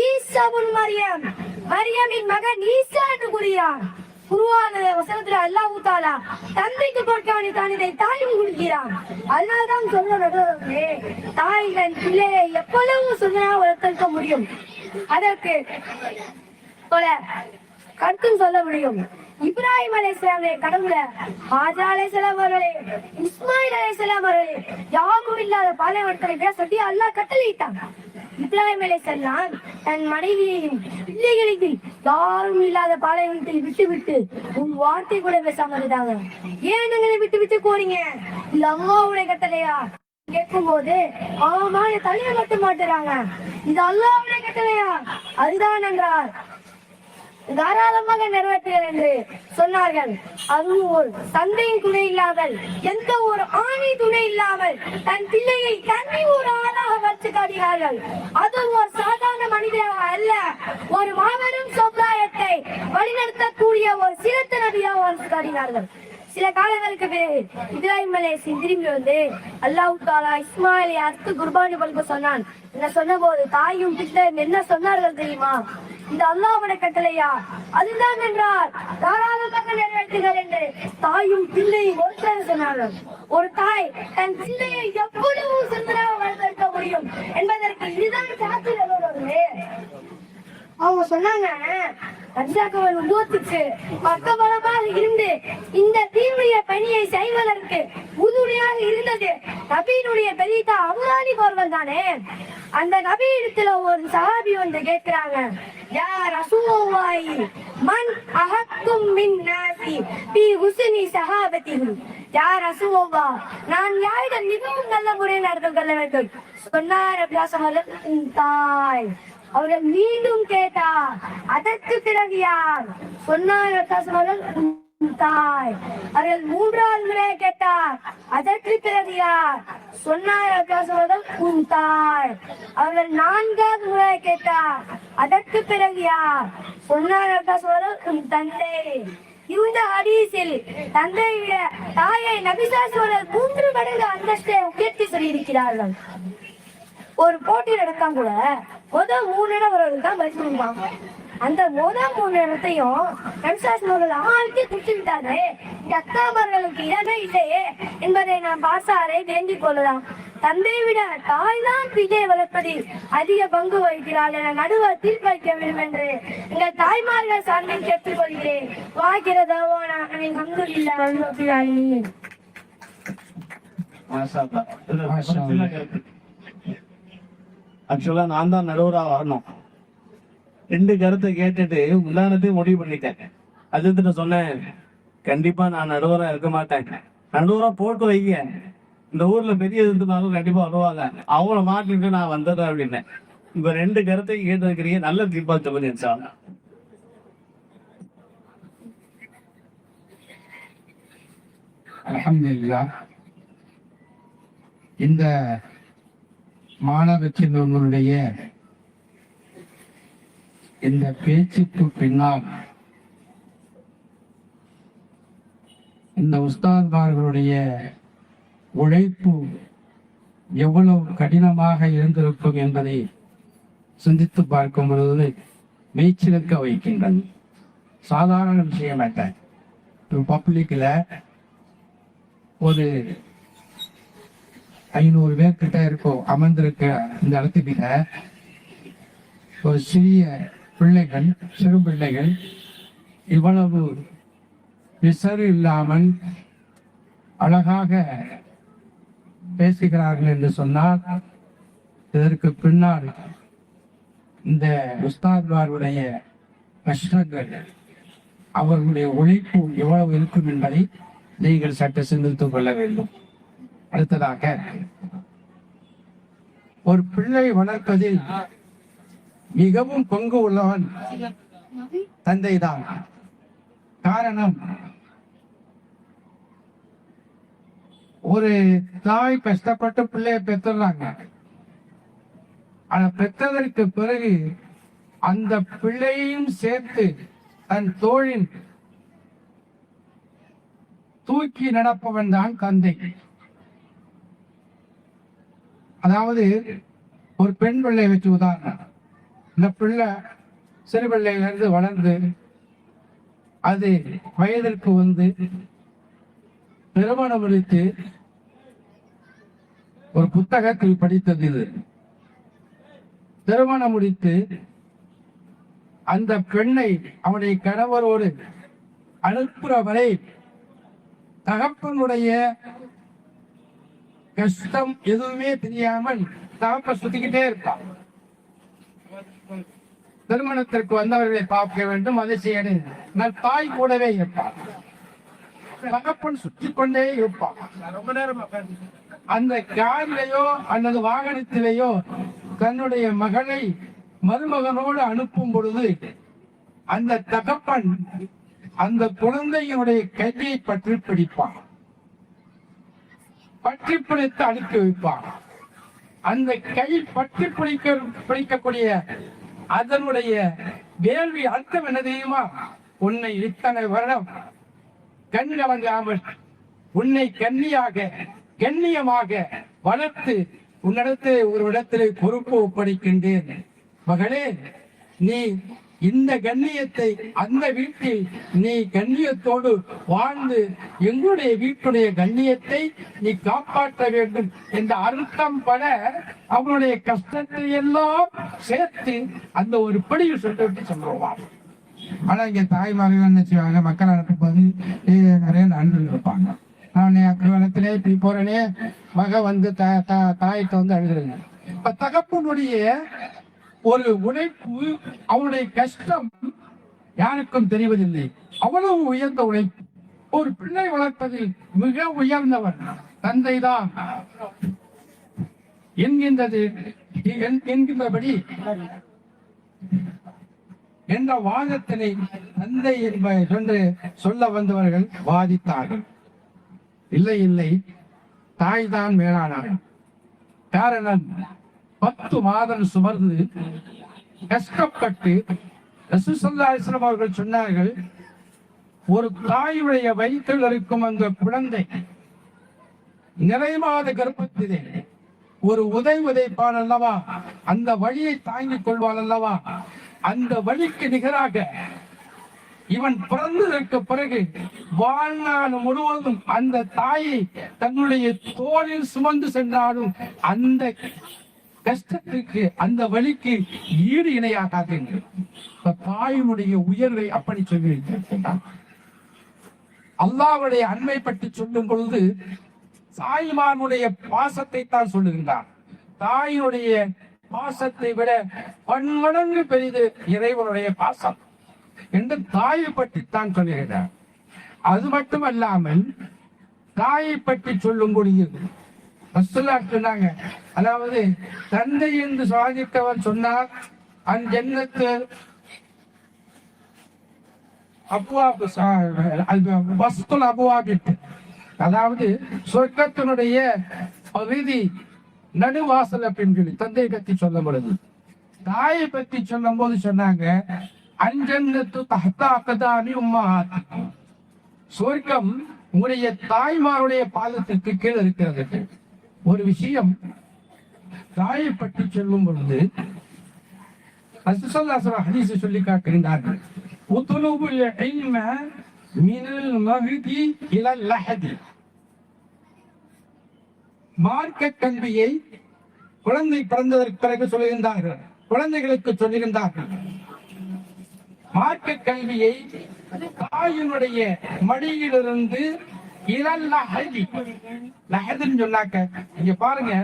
ஈசா இப்னு மரியம், மரியமின் மகன் ஈசா என்று கூறுகிறான். குர்ஆன் வசனத்துல அல்லாஹ் தஆலா தந்தைக்கு கொடுக்கவனே தான் இதை தாய்க்கு கொடுக்கிறான். அதனால்தான் சொல்றே, தாய்கள் பிள்ளையை எப்பொழுதும் சொன்னா வளர்க்க முடியும். அதற்கு போல கருத்தும் சொல்ல முடியும். இப்ராஹிம் அலைஹிஸ்ஸலாமே கடவுள, ஹாஜா அலைஹிஸ்ஸலாம் அவர்களே, இஸ்மாயில் அலைஹிஸ்ஸலாம் அவர்களே யாரும் இல்லாத பாலைவனத்தை பேச சொல்லி அல்லாஹ் கட்டளையிட்டான். இப்ராஹிம் அலைஹிஸ்ஸலாம் தன் மனைவியையும் பிள்ளைகளையும் யாரும் இல்லாத பாலைவனத்தில் விட்டு விட்டு உன் வார்த்தை கூட பேசாம இருந்தாங்க. ஏன் நீங்களை விட்டு விட்டு போறீங்க? இல்ல அம்மாவுடைய கட்டளையா கேட்கும் போது ஆமா தலையை கட்ட மாட்டுறாங்க. இது அல்லாஹ்வுடைய கட்டளையா? அதுதான் என்றார் தாராளமாக நிறைவேற்றுகள் என்று சொன்னார்கள். அதுவும் ஒரு தந்தையின் துணை இல்லாமல், எந்த ஒரு ஆணை துணை இல்லாமல் தன் பிள்ளையை தனி ஒரு ஆளாக வச்சு காட்டினார்கள். அதுவும் ஒரு சாதாரண மனிதனாக அல்ல, ஒரு மாபெரும் சமுதாயத்தை வழிநடத்தக்கூடிய ஒரு சிறந்த நபியாக வளர்த்து காட்டினார்கள். சில காலங்களுக்கு பிறகு இப்ராஹிம் அலைஹிஸ்ஸலாம் திரும்பி வந்து அல்லாஹ் தாலா இஸ்மாயிலை அறுத்து குர்பானி கொடுக்க சொன்னான். என்ன சொன்ன போது தாயும் பிள்ளையும் என்ன சொன்னார்கள் தெரியுமா? இந்த அல்லாஹ்வுடைய கட்டளையா? அதுதான் என்றால் தாராளமாக நிறைவேற்றுங்கள் என்று தாயும் பிள்ளையும் ஒருத்தர் சொன்னார்கள். ஒரு தாய் தன் பிள்ளையை எவ்வளவு சுந்தரமாக வளர்த்திருக்க முடியும் என்பதற்கு இதுதான் சாத்தியமே. அவங்க சொன்னாங்க, ரஜாக்கவன் உருவத்துக்கு பக்கபலமாக இருந்து இந்த தீவுடைய பணியை செய்வதற்கு உறுதுணையாக இருந்தது நபியினுடைய பெரியதா அபுராலி அவர்கள் தானே. அந்த நபி இடத்துல ஒரு சஹாபி வந்து கேட்கிறாங்க, யா ரசூலுல்லாஹி மன் அஹக்கும் மின் நாசி பி ஹுஸ்னி ஸஹாபத்திஹி. யா ரசூலுல்லாஹ், நான் யாரிடம் மிகவும் நல்ல முறையில் நடந்து கொள்ள வேண்டும்? சொன்னார் தாய். அவர்கள் மீண்டும் கேட்டார், அதற்கு பிறகு யார்? சொன்னார் தாய். அவர்கள் மூன்றாவது முறை கேட்டார், அதற்கு பிறகு யார்? சொன்னார் உன் தாய். அவர்கள் நான்காவது முறை கேட்டார், அதற்கு பிறகு யார்? சொன்னார் உன் தந்தை. இந்த ஹதீஸில் தந்தையை விட தாயை நபிசாசுவர்கள் 3 மடங்கு அந்தஸ்தை உயர்த்தி சொல்லியிருக்கிறார்கள். ஒரு போட்டி நடக்காம கூட முதல் 3 இடம் அவர்களுக்கு தான் பரிசு கொடுப்பாங்க. அந்த முதல் 3 இடத்தையும் நபிசாசுவர்கள் ஆழ்த்தி குடிச்சு விட்டாரு. இந்த அக்காமர்களுக்கு இடமே இல்லையே என்பதை நாம் பாசாரை வேண்டிக் கொள்ளலாம். தந்தை விட தாய் தான் பிள்ளை வளர்ப்பதில் அதிக பங்கு வகிக்கிறாள் என நடுவர் தீர்ப்பளிக்க வேண்டும் என்று எங்கள் தாய்மார்கள் சார்பில் கேட்டுக் கொள்கிறேன். ஆக்சுவலா நான் தான் நடுவரா வரணும். 2 கருத்தை கேட்டுட்டு உதாரணத்தையும் முடிவு பண்ணிட்டேன். அது சொன்னேன், கண்டிப்பா நான் நடுவரா இருக்க மாட்டேன், நடுவரா போட்டு வைங்க, இந்த ஊர்ல பெரிய இருந்தாலும் கண்டிப்பா வருவாங்க, அவங்கள மாட்டிட்டு நான் வந்துடுறேன் அப்படின்னேன். இப்ப 2 கருத்தையும் கேட்டிருக்கிறீங்க, நல்ல தீர்ப்பா சொல்லுங்க. அல்ஹம்துலில்லாஹ். இந்த மாணவ செல்வங்களுடைய இந்த பேச்சுக்கு பின்னால் இந்த உஸ்தாத்மார்களுடைய உழைப்பு எவ்வளவு கடினமாக இருந்திருக்கும் என்பதை சிந்தித்து பார்க்கும் பொழுது மெய்ச்சிலுக்க வைக்கின்றது. சாதாரண விஷயம் அல்ல. பப்ளிக்ல ஒரு 500 பேர் கிட்ட இருக்கும் அமர்ந்திருக்க இந்த இடத்துக்கிட்ட ஒரு சிறிய பிள்ளைகள், சிறு பிள்ளைகள் இவ்வளவு விசறு இல்லாமல் அழகாக பேசுகிறார்கள் என்று சொன்னால் இதற்கு பின்னால் இந்த உஸ்தாத்மாருடைய கஷ்டங்கள், அவர்களுடைய உழைப்பு எவ்வளவு இருக்கும் என்பதை நீங்கள் சற்று சிந்தித்துக் கொள்ள வேண்டும். அடுத்ததாக, ஒரு பிள்ளை வளர்ப்பதில் மிகவும் பங்கு உள்ளவன் தந்தை தான். காரணம், ஒரு தாய் கஷ்டப்பட்டு பிள்ளைய பெற்றுறாங்க. ஆனா பெற்றதற்கு பிறகு அந்த பிள்ளையும் சேர்த்து தன் தோழின் தூக்கி நடப்பவன் தான் தந்தை. அதாவது ஒரு பெண் பிள்ளை வச்சு உதாரணம், இந்த பிள்ளை சிறு பிள்ளையிலிருந்து வளர்ந்து அது வயதிற்கு வந்து திருமணம் முடித்து ஒரு புத்தகத்தில் படித்தது. இது திருமணம் முடித்து அந்த பெண்ணை அவனுடைய கணவரோடு அனுப்புற வரை தகப்பனுடைய கஷ்டம் எதுவுமே தெரியாமல் தகப்ப சுத்திக்கிட்டே இருப்பான். திருமணத்திற்கு வந்தவர்களை பார்க்க வேண்டும், அதை செய்ய தாய் கூடவே இருப்பான். தகப்பன் சுற்றி கொண்டே இருப்பான். ரொம்ப நேரம் அந்த காரிலேயோ அல்லது வாகனத்திலேயோ தன்னுடைய மகளை மருமகனோடு அனுப்பும் பொழுது அந்த தகப்பன் அந்த குழந்தையினுடைய கையை பற்றி பிடிப்பான், பற்றி பிடித்து அனுப்பி வைப்பான். அந்த கை பற்றி பிடிக்கக்கூடிய அதனுடைய வேள்வி அர்த்தம் என்ன தெரியுமா? உன்னை இத்தனை வருடம் கண் கலங்காமல் உன்னை கண்ணியமாக வளர்த்து உன்னிடத்தில் ஒரு இடத்திலே பொறுப்பு ஒப்படைக்கின்றேன். மகளே, நீ இந்த கண்ணியத்தை அந்த வீட்டில் நீ கண்ணியத்தோடு வாழ்ந்து எங்களுடைய வீட்டுடைய கண்ணியத்தை நீ காப்பாற்ற வேண்டும் என்ற அர்த்தம் பட அவனுடைய கஷ்டத்தை எல்லாம் சேர்த்து அந்த ஒரு படியில் சொல்லிட்டு சொல்லுவான். ஆனா இங்க தாய்மார்கள் என்ன செய்வாங்க, மக்கள் அனுப்பும் போது நிறைய நண்பர்கள் இருப்பாங்க. நான் அக்கலத்திலே இப்படி போறேனே, மக வந்து தாயிட்ட வந்து அழுதுருங்க. இப்ப தகப்பனுடைய ஒரு உழைப்பு, அவனுடைய கஷ்டம் யாருக்கும் தெரிவதில்லை. அவ்வளவு உயர்ந்த உழைப்பு. ஒரு பிள்ளை வளர்ப்பதில் மிக உயர்ந்தவன் தந்தைதான் என்கின்றபடி என்ற வாதத்தினை தந்தை என்று சொல்ல வந்தவர்கள் வாதித்தார்கள். இல்லை, தாய் தான் மேலானார். காரணம் 10 மாதம் சுமர்ந்து கஷ்டப்பட்டு ரசூலுல்லாஹி ஸல்லல்லாஹு அலைஹி வஸல்லம் அவர்கள் சொன்னார்கள், ஒரு தாயுடைய வயிற்றில் இருக்கும் அந்த குழந்தை நிறைமாத கர்ப்பத்திலே ஒரு உதைப்பான் அல்லவா, அந்த வழியை தாங்கிக் கொள்வான் அல்லவா, அந்த வழிக்கு நிகராக இவன் பிறந்ததற்கு பிறகு வாழ்நாள் முழுவதும் அந்த தாயை தன்னுடைய தோளில் சுமந்து சென்றாலும் அந்த கஷ்டத்துக்கு அந்த வழிக்கு ஈடு இணையாகாது. தாயினுடைய உயர்வை அப்படி சொல்லியிருக்கிறார். அல்லாஹ்வுடைய அன்பை பற்றி சொல்லும் பொழுது தாய்மானுடைய பாசத்தை தான் சொல்லுகின்றார். தாயினுடைய பாசத்தை விட பன்மடங்கு பெரிது இறைவனுடைய பாசம் என்று தாயை பற்றி தான் சொல்லுகிறார். அது மட்டுமல்லாமல் தாயை பற்றி சொல்லும் பொழுது சொன்னாங்க, அதாவது தந்தை என்று சாதித்தவர் சொன்னார், அந்நத்து அதாவது சொர்க்கத்தினுடைய பகுதி நடுவாசல பெண்கள் தந்தை பற்றி சொல்லும் பொழுது தாயை பற்றி சொல்லும் போது சொன்னாங்க, அஞ்சன்னத்து தஹ்தாக்கதானி உம்மஹாத், சொர்க்கம் உங்களுடைய தாய்மாருடைய பாதத்திற்கு கீழே இருக்கிறது. ஒரு விஷயம் தாயை பற்றி சொல்லும் பொழுது ஹதீஸ் சொல்லி காட்டுகின்றார்கள், உத்லுபுல் இல்ம மினல் மஹ்தி இலல் லஹதி, மார்க்க கல்வியை குழந்தை பிறந்ததற்கு பிறகு சொல்லுகின்றார்கள், குழந்தைகளுக்கு சொல்லுகின்றார்கள். மார்க்க கல்வியை தாயினுடைய மடியிலிருந்து சொன்னாக்க, இங்க பாருங்க,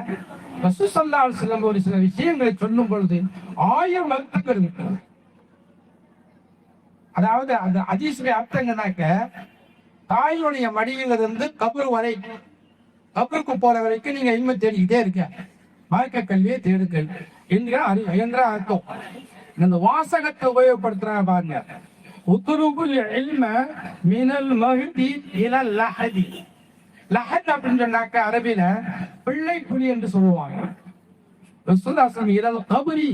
ரசூலுல்லாஹி ஸல்லல்லாஹு அலைஹி வஸல்லம் ஒரு சில விஷயங்களை சொல்லும் பொழுது 1000 அர்த்தங்கள் இருக்கு. அதாவது அந்த ஹதீஸுடைய அர்த்தம் என்னன்னாக்க, தாயினுடைய மடியிலிருந்து கபர் வரை, கபருக்கு போற வரைக்கும் நீங்க இல்ம தேடிக்கிட்டே இருக்க, மார்க்க கல்வியை தேடுங்கள் என்ற அர்த்தம். இந்த வாசகத்தை உபயோகப்படுத்துறாங்க பாருங்க, உத்ருபுல் இல்ம மினல் மஹ்தி இலல் லஹதி. லஹத் அப்படின்னு சொன்னாக்க அரபில பிள்ளை குழி என்று சொல்லுவாங்க. ரசூலுல்லாஹி இலல் கபரி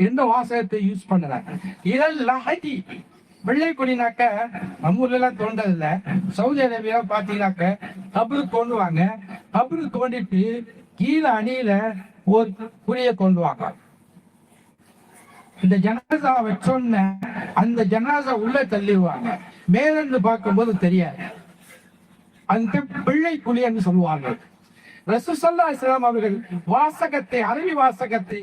என்ற வாசகத்தை யூஸ் பண்றாங்க. இலல் லஹதி பிள்ளை குழினாக்க நம்ம ஊர்ல எல்லாம் தோண்டதில்ல. சவுதி அரேபியா பாத்தீங்கன்னாக்க கபரு தோண்டுவாங்க. கபரு தோண்டிட்டு கீழே அணியில ஒரு குழிய தோண்டுவாங்க. இந்த ஜனாசா வச்சோன்ன அந்த ஜனாசா உள்ள தள்ளிடுவாங்க. மேலிருந்து பார்க்கும்போது தெரியாது, அந்த பிள்ளை குழின்னு சொல்லுவாங்க. ரசூலுல்லாஹி ஸல்லல்லாஹு அலைஹி வஸல்லம் அவர்கள் வாசகத்தை, அரபி வாசகத்தை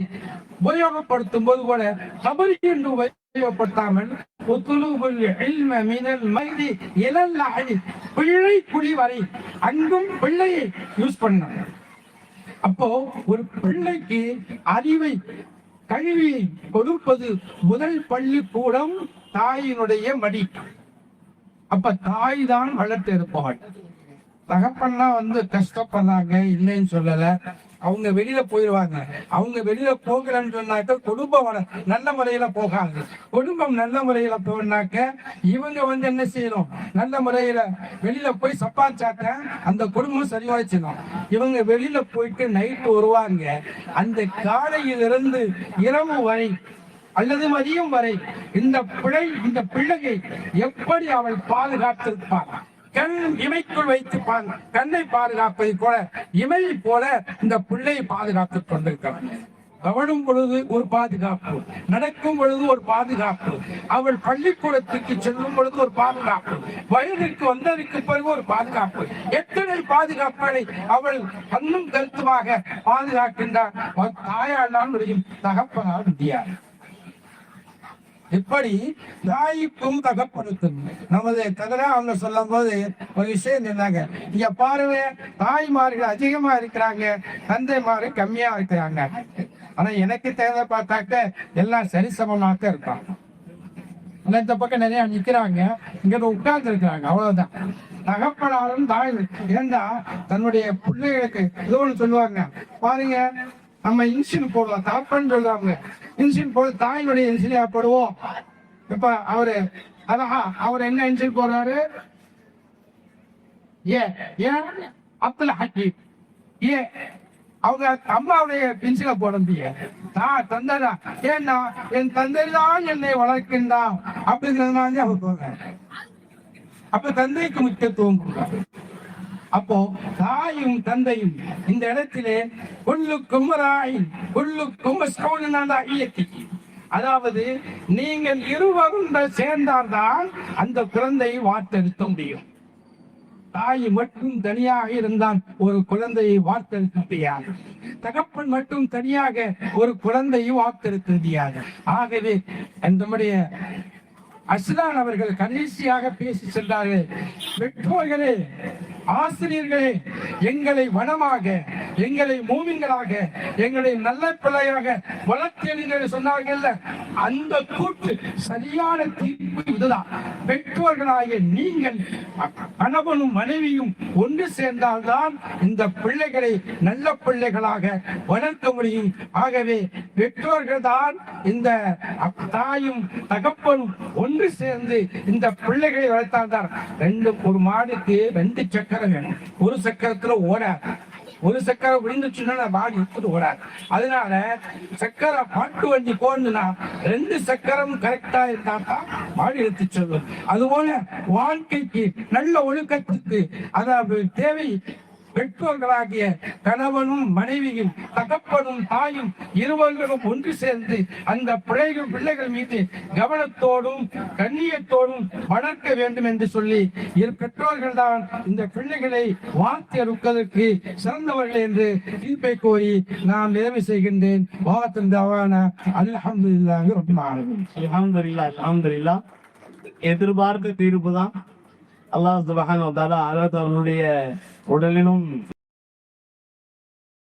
உபயோகப்படுத்தும் போது கூட கபரி என்று உபயோகப்படுத்தாமல் உத்லுபுல் இல்ம மினல் மஹ்தி இலல் லஹதி, பிள்ளை குழி வரை அங்கும் பிள்ளையை யூஸ் பண்ணாங்க. அப்போ ஒரு பிள்ளைக்கு அறிவை கல்வியை கொடுப்பது முதல் பள்ளிக்கூடம் தாயினுடைய மடி. அப்ப தாய் தான் வளர்த்து இருப்பாள். தகப்பெல்லாம் கஷ்டப்படுறாங்க இல்லைன்னு சொல்லல, அவங்க வெளியில போயிடுவாங்க. அவங்க வெளியில போகலன்னு சொன்னாக்க குடும்பம் நல்ல முறையில போகாது. குடும்பம் நல்ல முறையில போனாக்க இவங்க என்ன செய்யணும், நல்ல முறையில வெளியில போய் சப்பாச்சாக்க அந்த குடும்பம் சரிவாச்சிடும். இவங்க வெளியில போயிட்டு நைட்டு வருவாங்க. அந்த காலையிலிருந்து இரவு வரை அல்லது மதியம் வரை இந்த பிள்ளையை எப்படி அவள் பாதுகாத்திருப்பாள். கண் இமைக்குள் வைத்து கண்ணை பாதுகாப்பதை போல இமையை போல இந்த பிள்ளையை பாதுகாத்துக் கொண்டிருக்கிறார். கவனம் பொழுது ஒரு பாதுகாப்பு, நடக்கும் பொழுது ஒரு பாதுகாப்பு, அவள் பள்ளிக்கூடத்துக்கு செல்லும் பொழுது ஒரு பாதுகாப்பு, வயதுக்கு வந்ததற்கு பிறகு ஒரு பாதுகாப்பு. எத்தனை பாதுகாப்புகளை அவள் கண்ணும் கருத்துமாக பாதுகாக்கின்றார். தாயாளால் முடியும், தகப்பனால் முடியாது. இப்படி தாய்க்கும் தகப்பனுக்கும் நமது கதரா அவங்க சொல்லும் போது ஒரு விஷயம் சொன்னாங்க, இங்க பாருங்க, தாய்மார்கள் அதிகமா இருக்கிறாங்க, தந்தைமார்கள் கம்மியா இருக்கிறாங்க. ஆனா எனக்கு தேவை பார்த்தாக்க எல்லாம் சரிசமமாக இருக்காங்க. இந்த பக்கம் நிறைய நிக்கிறாங்க, இங்க உட்கார்ந்து இருக்கிறாங்க, அவ்வளவுதான். தகப்பனாரும் தாய் ஏண்டா தன்னுடைய பிள்ளைகளுக்கு ஏதோ ஒன்று சொல்லுவாங்க பாருங்க, நம்ம இன்சின் போடலாம், தகப்பன்னு சொல்றாங்க, இன்சின் போட தாயினுடைய இன்சினியா போடுவோம். இப்ப அவர் என்ன இன்சின் போடுறாரு? ஏன் அப்துல் ஹக்கீம் அவங்க அம்மாவுடைய பென்சில போட முடியாது. தந்தைதான், ஏன்னா என் தந்தை தான் என்னை வளர்க்கின்றான் அப்படிங்கிறதுனால அவர் போறாரு. அப்ப தந்தைக்கு முக்கியத்துவம் கொடுப்பாரு. அப்போ தாயும் தந்தையும் இந்த இடத்திலே உள்ளுக்கும் உள்ளுக்கும் அதாவது நீங்கள் இருவரும் சேர்ந்தால்தான் அந்த குழந்தையை வார்த்தெடுக்க முடியும். தாய் மட்டும் தனியாக இருந்தால் ஒரு குழந்தையை வார்த்தெடுக்க முடியாது. தகப்பன் மட்டும் தனியாக ஒரு குழந்தையை வார்த்தெடுக்க முடியாது. ஆகவே நம்முடைய அஸ்லான் அவர்கள் கடைசியாக பேசி சென்றார்கள், பெற்றோர்களே, ஆசிரியர்களே, எங்களை வனமாக, எங்களை மூமின்களாக, எங்களை நல்ல பிள்ளையாக வளர்த்தீர்கள் சொன்னார்கள். அந்த கூற்று சரியான தீர்ப்பு இதுதான். பெற்றோர்களாகிய நீங்கள் கணவனும் மனைவியும் ஒன்று சேர்ந்தால்தான் இந்த பிள்ளைகளை நல்ல பிள்ளைகளாக வளர்க்க முடியும். ஆகவே பெற்றோர்கள் தான் இந்த தாயும் தகப்பனும் ஒன்று சேர்ந்து இந்த பிள்ளைகளை வளர்த்தால்தான். ஒரு மாடுக்கு 2 சக்கரம் வேணும். ஒரு சக்கரத்துல ஓடாது, ஒரு சக்கரம் விழுந்துச்சுன்னா மாடு எடுத்துட்டு ஓடாது. அதனால சக்கரம் மாட்டு வண்டி போகணும்னா 2 சக்கரம் கரெக்டா இருந்தா தான் மாடு எடுத்து செல்லும். அதுபோல வாழ்க்கைக்கு நல்ல ஒழுக்கத்துக்கு அதாவது தேவை பெற்றோர்களாகிய கணவனும் மனைவியும் தகப்பனும் தாயும் இருவர்களும் ஒன்று சேர்ந்து அந்த பிள்ளைகள் மீது கவனத்தோடும் கண்ணியத்தோடும் வளர்க்க வேண்டும் என்று சொல்லி பெற்றோர்கள் தான் இந்த பிள்ளைகளை வார்த்தை அறுப்பதற்கு சிறந்தவர்கள் என்று தீர்ப்பை கோரி நான் நிறைவு செய்கின்றேன். அல்ஹம்துலில்லாஹ். எதிர்பார்த்த தீர்ப்பு தான். அல்லாஹ் சுப்ஹானஹு வ தஆலா அவர்களுடைய உடலிலும்